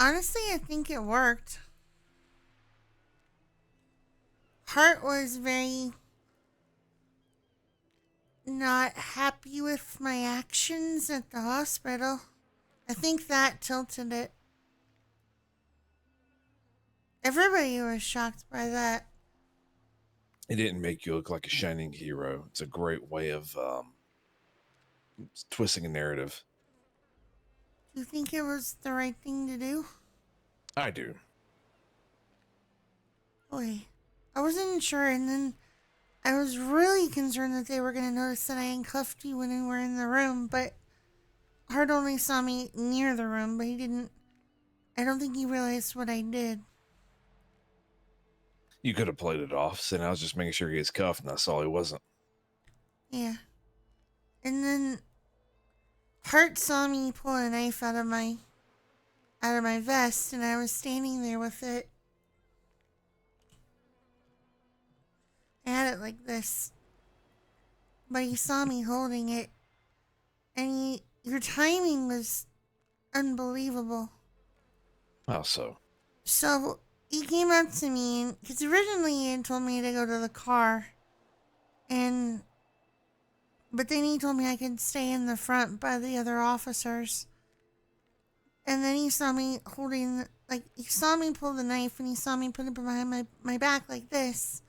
Honestly, I think it worked. Hart was very not happy with my actions at the hospital. I think that tilted it. Everybody was shocked by that. It didn't make you look like a shining hero. It's a great way of twisting a narrative. Do you think it was the right thing to do? I do. Boy, I wasn't sure, and then I was really concerned that they were going to notice that I handcuffed you when we were in the room, but Hart only saw me near the room, but he didn't. I don't think he realized what I did. You could have played it off, saying I was just making sure he gets cuffed, and that's all he wasn't. Yeah. And then Hart saw me pull a knife out of my vest, and I was standing there with it. I had it like this, but he saw me holding it, and your timing was unbelievable. How so? So he came up to me, and because originally he had told me to go to the car, and but then he told me I could stay in the front by the other officers. And then he saw me he saw me pull the knife, and he saw me put it behind my back like this.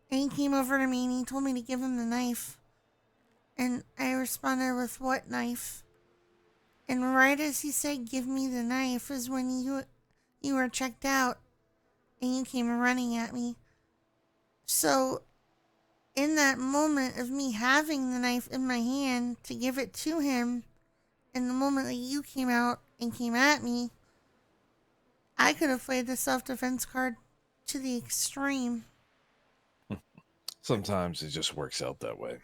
And he came over to me and he told me to give him the knife. And I responded with, "What knife?" And right as he said, "Give me the knife," is when you were checked out and you came running at me. So in that moment of me having the knife in my hand to give it to him, in the moment that you came out and came at me, I could have played the self-defense card to the extreme. Sometimes it just works out that way.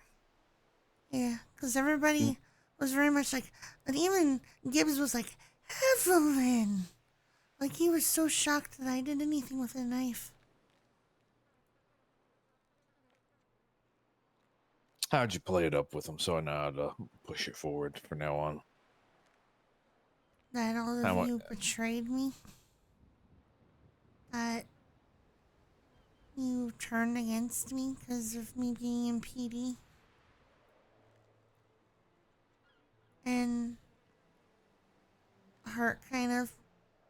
Yeah, because Mm. everybody was very much like, and even Gibbs was like, "Evelyn!" Like he was so shocked that I did anything with a knife. How'd you play it up with him so I know how to push it forward from now on? That all of How much? you betrayed me. That you turned against me because of me being in PD. And Hurt kind of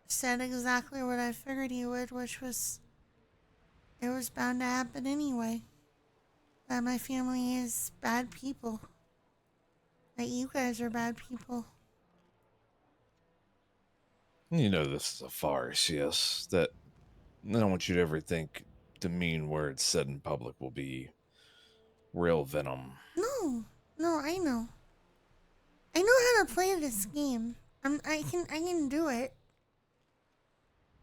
said exactly what I figured he would, which was it was bound to happen anyway. That my family is bad people. That you guys are bad people. You know this is a farce, yes. That I don't want you to ever think the mean words said in public will be real venom. No, no, I know. I know how to play this game. I can do it.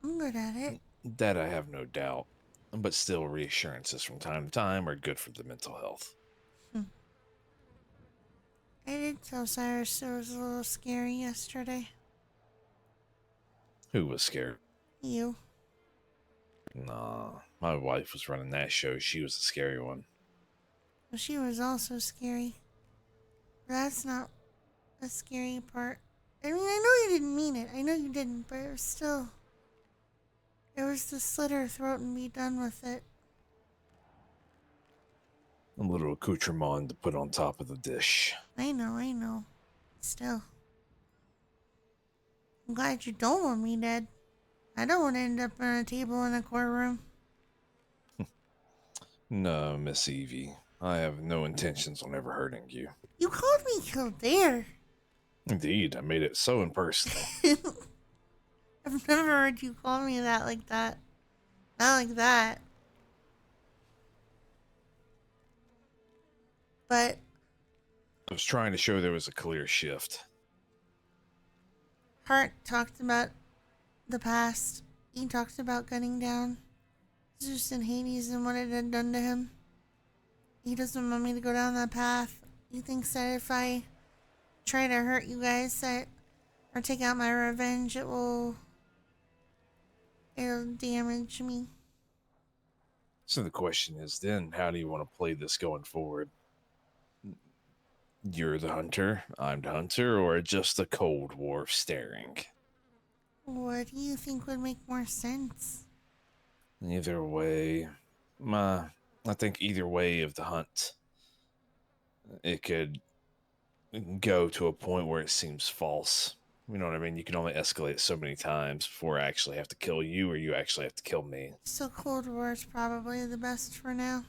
I'm good at it. That I have no doubt. But still, reassurances from time to time are good for the mental health. Hmm. I did tell Cyrus it was a little scary yesterday. Who was scared? You. Nah, my wife was running that show. She was the scary one. Well, she was also scary. But that's not the scary part. I mean, I know you didn't mean it. I know you didn't, but it was still. It was to slit her throat and be done with it. A little accoutrement to put on top of the dish. I know, I know. Still. I'm glad you don't want me dead. I don't want to end up on a table in a courtroom. No, Miss Evie. I have no intentions on ever hurting you. You called me Kildare. Indeed, I made it so impersonal. I've never heard you call me that like that. Not like that. But I was trying to show there was a clear shift. Hart talked about the past. He talked about gunning down Zeus and Hades and what it had done to him. He doesn't want me to go down that path. He thinks that if I try to hurt you guys or take out my revenge, it'll damage me. So the question is then, how do you want to play this going forward? You're the hunter, I'm the hunter, or just a Cold War staring? What do you think would make more sense? Either way, I think either way of the hunt, it could go to a point where it seems false. You know what I mean? You can only escalate so many times before I actually have to kill you or you actually have to kill me. So Cold War is probably the best for now.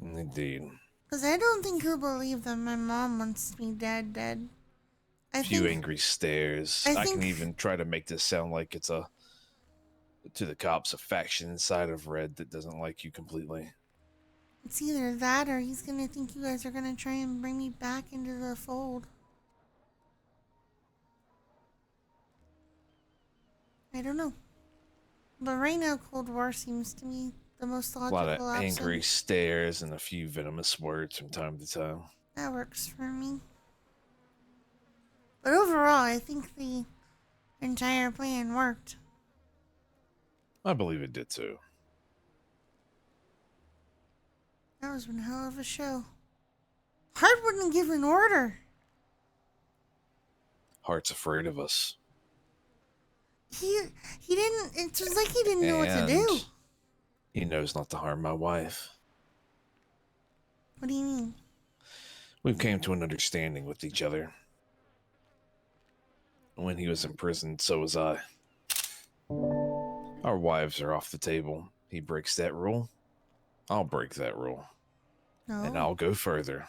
Indeed. Because I don't think he'll believe that my mom wants me dead. I Few think, angry stares. I I can think even try to make this sound like it's to the cops, a faction inside of Red that doesn't like you completely. it's either that or he's gonna think you guys are gonna try and bring me back into the fold. I don't know. But right now, Cold War seems to me the most A lot of logical angry option. stares and a few venomous words from time to time. That works for me. But overall, I think the entire plan worked. I believe it did too. That was one hell of a show. Hart wouldn't give an order. Heart's afraid of us. He he didn't. It was like he didn't know what to And do. he knows not to harm my wife. What do you mean? We've came to an understanding with each other. When he was in prison, so was I. Our wives are off the table. He breaks that rule, I'll break that rule. And No. I'll go further.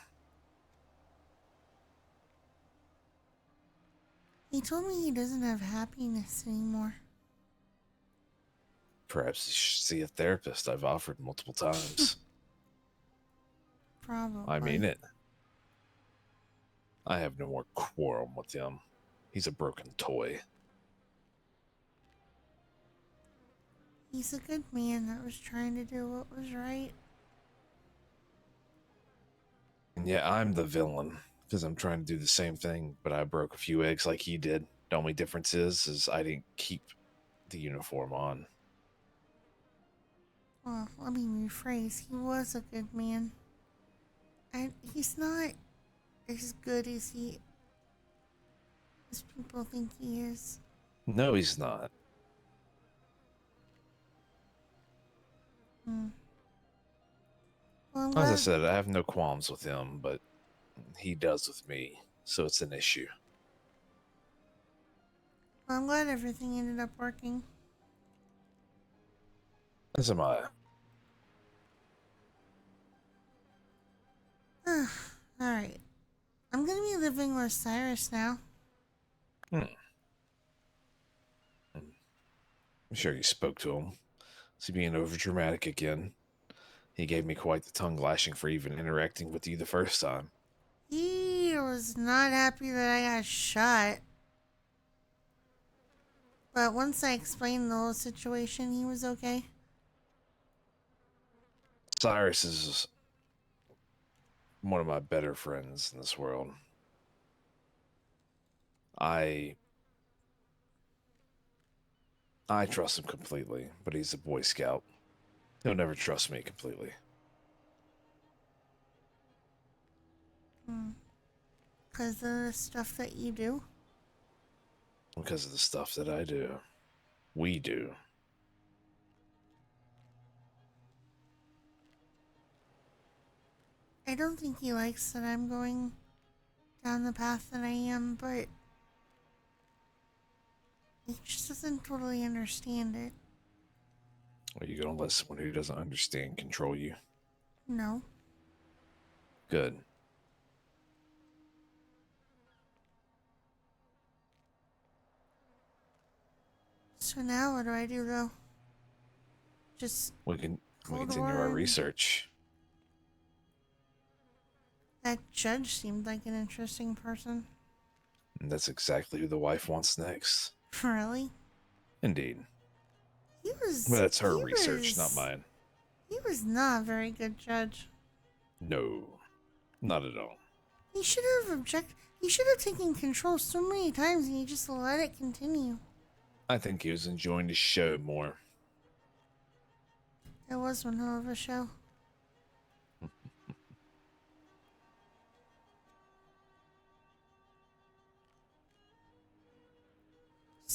He told me he doesn't have happiness anymore. Perhaps you should see a therapist. I've offered multiple times. Probably. I mean it. I have no more quarrel with him. He's a broken toy. He's a good man that was trying to do what was right. And yet I'm the villain because I'm trying to do the same thing, but I broke a few eggs like he did. The only difference is I didn't keep the uniform on. Well, let me rephrase. He was a good man. And he's not as good as people think he is. No, he's not. Hmm. Well, I'm As I glad, said, I have no qualms with him, but he does with me, so it's an issue. everything ended up working. As am I. Alright. I'm gonna be living with Cyrus now. I'm sure you spoke to him. Is he being overdramatic again? He gave me quite the tongue lashing for even interacting with you the first time. He was not happy that I got shot. But once I explained the whole situation, he was okay. Cyrus is one of my better friends in this world. I trust him completely, but he's a Boy Scout. He'll never trust me completely. Because of the stuff that you do. Because of the stuff that I do. We do. I don't think he likes that I'm going down the path that I am, but he just doesn't totally understand it. Are you going to let someone who doesn't understand control you? No. Good. So now what do I do though? Just We Cold continue our War and- research. That judge seemed like an interesting person. And that's exactly who the wife wants next. Really? Indeed. He was. But that's her he research, was- not mine. He was not a very good judge. No. Not at all. He should have objected. He should have taken control so many times and he just let it continue. I think he was enjoying the show more. It was one hell of a show.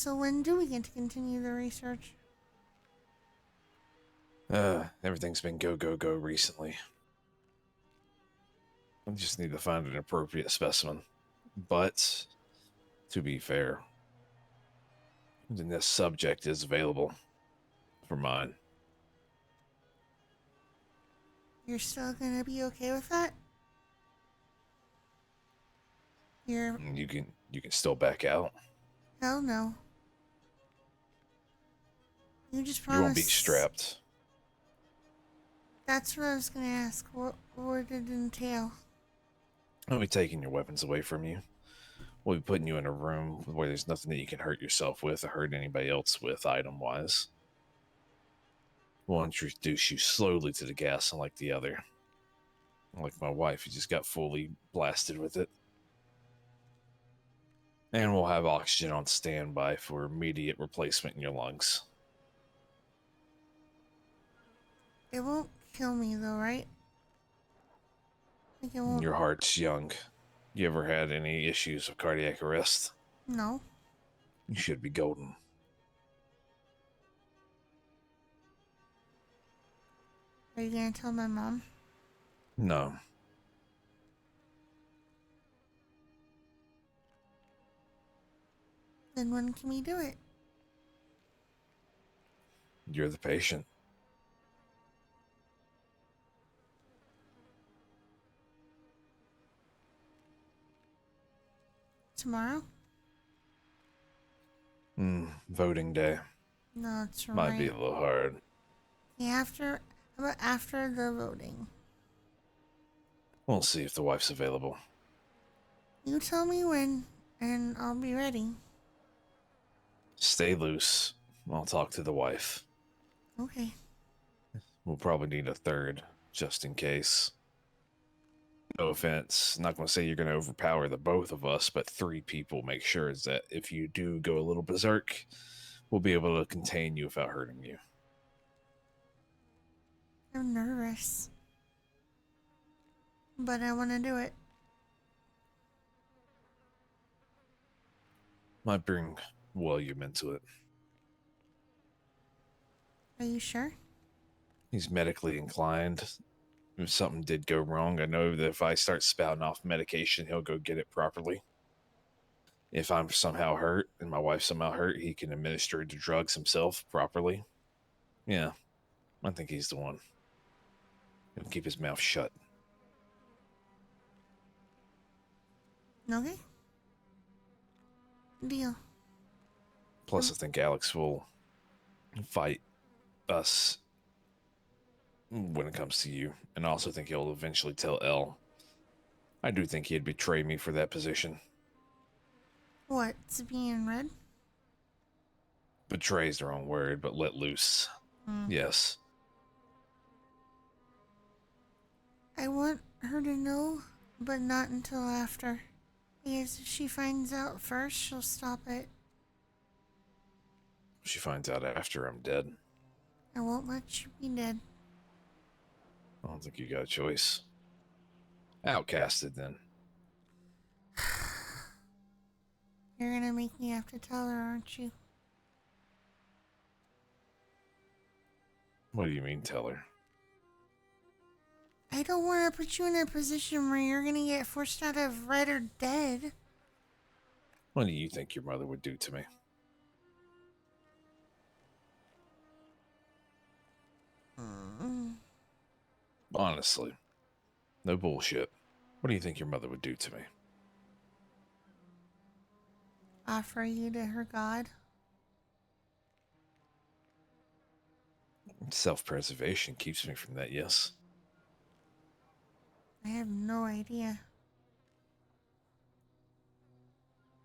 So when do we get to continue the research? Everything's been go, go, go recently. I just need to find an appropriate specimen. But, to be fair, then this subject is available for mine. You're still gonna be okay with that? You're... You can still back out. Hell no. You just You won't be promised... strapped. That's what I was gonna ask. What did it entail? I'll be taking your weapons away from you. We'll be putting you in a room where there's nothing that you can hurt yourself with or hurt anybody else with, item-wise. We'll introduce you slowly to the gas, unlike the other. Like my wife, who just got fully blasted with it. And we'll have oxygen on standby for immediate replacement in your lungs. It won't kill me though, right? Like it won't... Your heart's young. You ever had any issues with cardiac arrest? No. You should be golden. Are you gonna tell my mom? No. Then when can we do it? You're the patient. Tomorrow? Voting day. No, it's right. Might be a little hard. Yeah, how about after the voting? We'll see if the wife's available. You tell me when, and I'll be ready. Stay loose. I'll talk to the wife. Okay. We'll probably need a third, just in case. No offense. Not going to say you're going to overpower the both of us, but 3 people make sure that if you do go a little berserk, we'll be able to contain you without hurting you. I'm nervous. But I want to do it. Might bring William into it. Are you sure? He's medically inclined. If something did go wrong, I know that if I start spouting off medication, he'll go get it properly. If I'm somehow hurt and my wife's somehow hurt, he can administer the drugs himself properly. Yeah, I think he's the one. He'll keep his mouth shut. Okay. Deal. Plus, I think Alex will fight us when it comes to you. And I also think he'll eventually tell Elle. I do think he'd betray me for that position. What? To be in red? Betray's the wrong word, but let loose. Yes. I want her to know, but not until after. Because if she finds out first, she'll stop it. She finds out after I'm dead. I won't let you be dead. I don't think you got a choice. Outcasted, then. You're gonna make me have to tell her, aren't you? What do you mean, tell her? I don't want to put you in a position where you're gonna get forced out of red or dead. What do you think your mother would do to me? Honestly. No bullshit. What do you think your mother would do to me? Offer you to her god? Self-preservation keeps me from that, yes. I have no idea.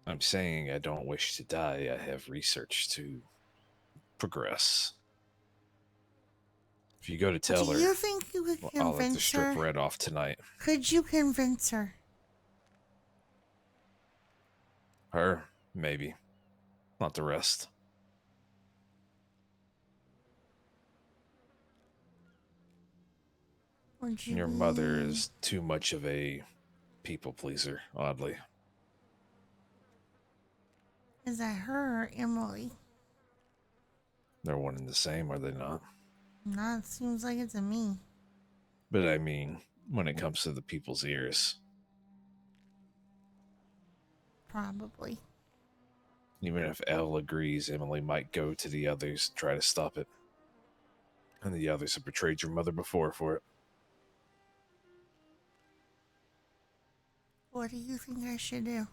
I'm saying I don't wish to die. I have research to progress. If you go to tell Do her, you think you could I'll have to convince strip her? Red off tonight. Could you convince her? Her, maybe. Not the rest. Would you Your mother is too much of a people pleaser, oddly. Is that her or Emily? They're one and the same, are they not? No, it seems like it's a me. But I mean, when it comes to the people's ears, Probably. even if Elle agrees, Emily might go to the others and try to stop it. And the others have betrayed your mother before for it. What do you think I should do?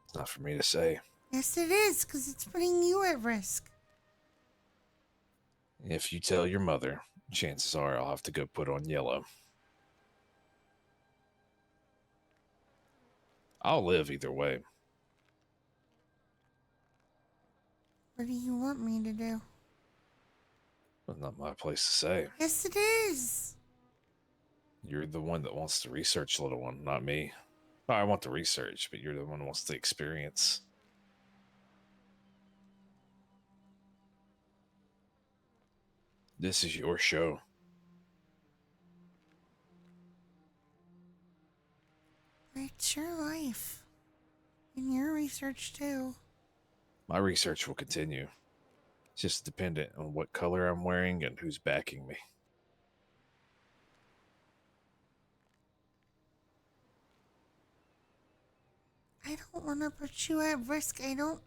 It's not for me to say. Yes, it is, because it's putting you at risk. If you tell your mother, chances are I'll have to go put on yellow. I'll live either way. What do you want me to do? But not my place to say. Yes, it is. You're the one that wants to research, little one, not me. I want the research, but you're the one who wants the experience. This is your show. It's your life. And your research, too. My research will continue. It's just dependent on what color I'm wearing and who's backing me. I don't want to put you at risk. I don't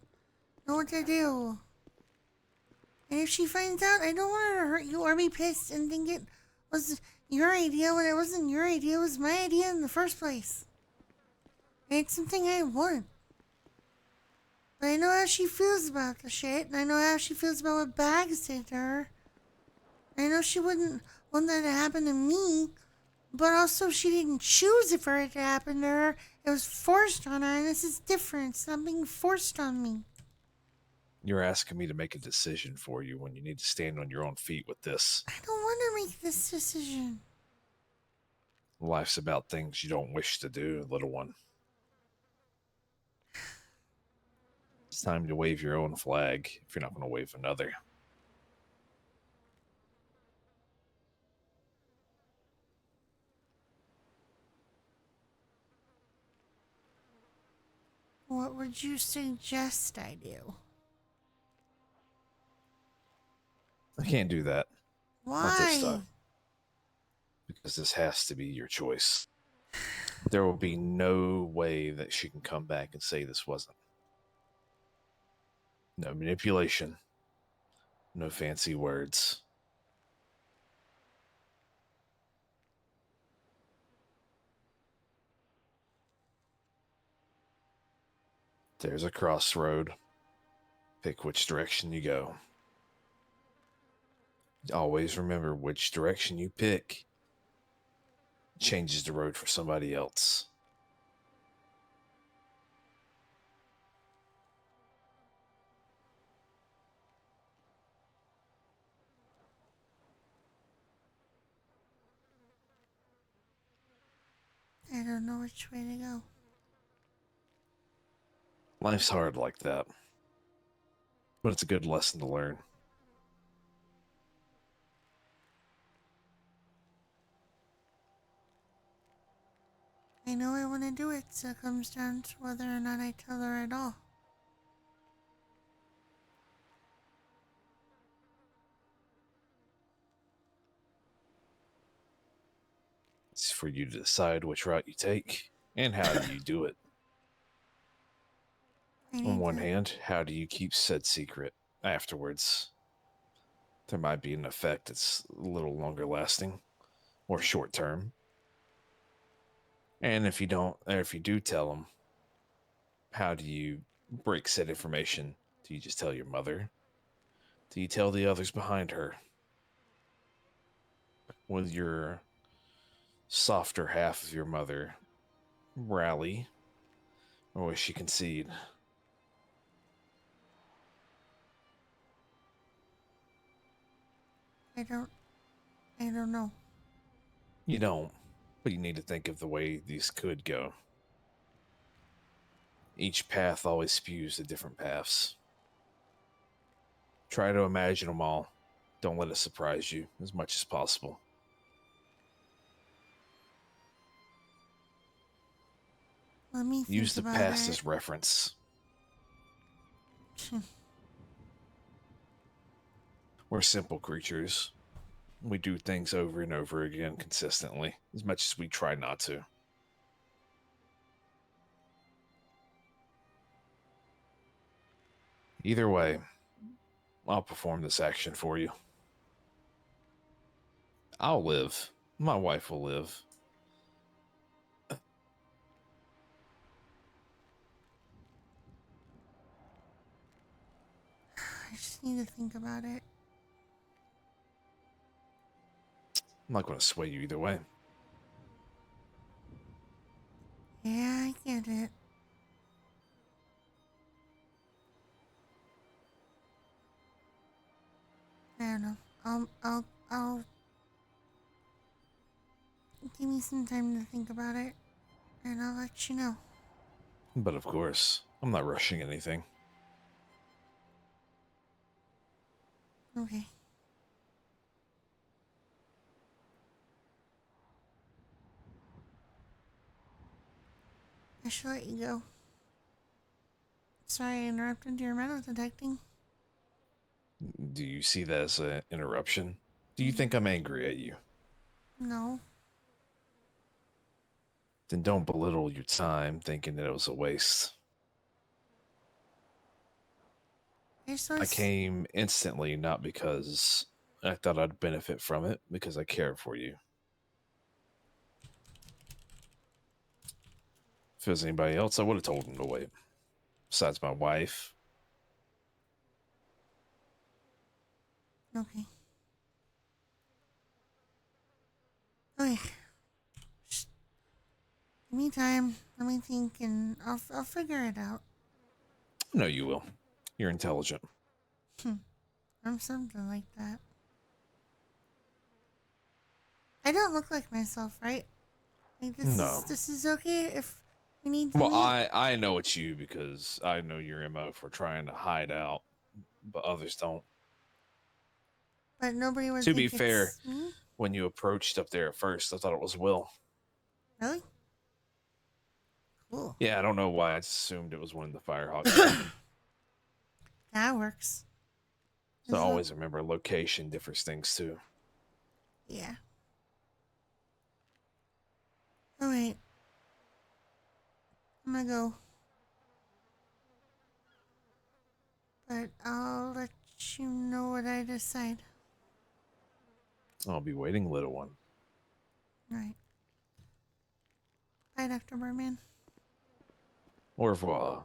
know what to do. And if she finds out, I don't want her to hurt you or be pissed and think it was your idea when it wasn't your idea. It was my idea in the first place. And it's something I want. But I know how she feels about the shit, and I know how she feels about what Bags did to her. I know she wouldn't want that to happen to me, but also she didn't choose it for it to happen to her. It was forced on her, and this is different. It's not being forced on me. You're asking me to make a decision for you when you need to stand on your own feet with this. I don't want to make this decision. Life's about things you don't wish to do, little one. It's time to wave your own flag if you're not going to wave another. What would you suggest I do? I can't do that. Not this Why? time. Because this has to be your choice. There will be no way that she can come back and say this wasn't. No manipulation. No fancy words. There's a crossroad. Pick which direction you go. Always remember which direction you pick changes the road for somebody else. I don't know which way to go. Life's hard like that. But it's a good lesson to learn. I know I want to do it, so it comes down to whether or not I tell her at all. It's for you to decide which route you take and how do you do it. On one hand, how do you keep said secret afterwards? There might be an effect that's a little longer lasting or short term. And if you don't, or if you do tell them, how do you break said information? Do you just tell your mother? Do you tell the others behind her? Will your softer half of your mother rally, or will she concede? I don't know. You don't, but you need to think of the way these could go. Each path always spews to different paths. Try to imagine them all. Don't let it surprise you as much as possible. Let me think Use the about past it. as reference. We're simple creatures. We do things over and over again consistently, as much as we try not to. Either way, I'll perform this action for you. I'll live. My wife will live. I just need to think about it. I'm not going to sway you either way. Yeah, I get it. I don't know. I'll give me some time to think about it, and I'll let you know. But of course, I'm not rushing anything. Okay. I should let you go. Sorry I interrupted your metal detecting. Do you see that as an interruption? Do you think I'm angry at you? No. Then don't belittle your time thinking that it was a waste. I came instantly not because I thought I'd benefit from it, because I care for you. If it was anybody else, I would have told him to wait. Besides my wife. Okay. Okay. Just give me time. Let me think, and I'll figure it out. No, you will. You're intelligent. I'm something like that. I don't look like myself, right? Like No. this is okay if we need to Well, meet. I know it's you because I know your MO for trying to hide out, but others don't. But nobody would To be think fair, it's me. when you approached up there at first, I thought it was Will. Really? Cool. Yeah, I don't know why I assumed it was one of the Firehawks. That works. So always remember location differs things too. Yeah. Oh wait. I'm gonna go. But I'll let you know what I decide. I'll be waiting, little one. Alright. Bye, Dr. Merman. Au revoir.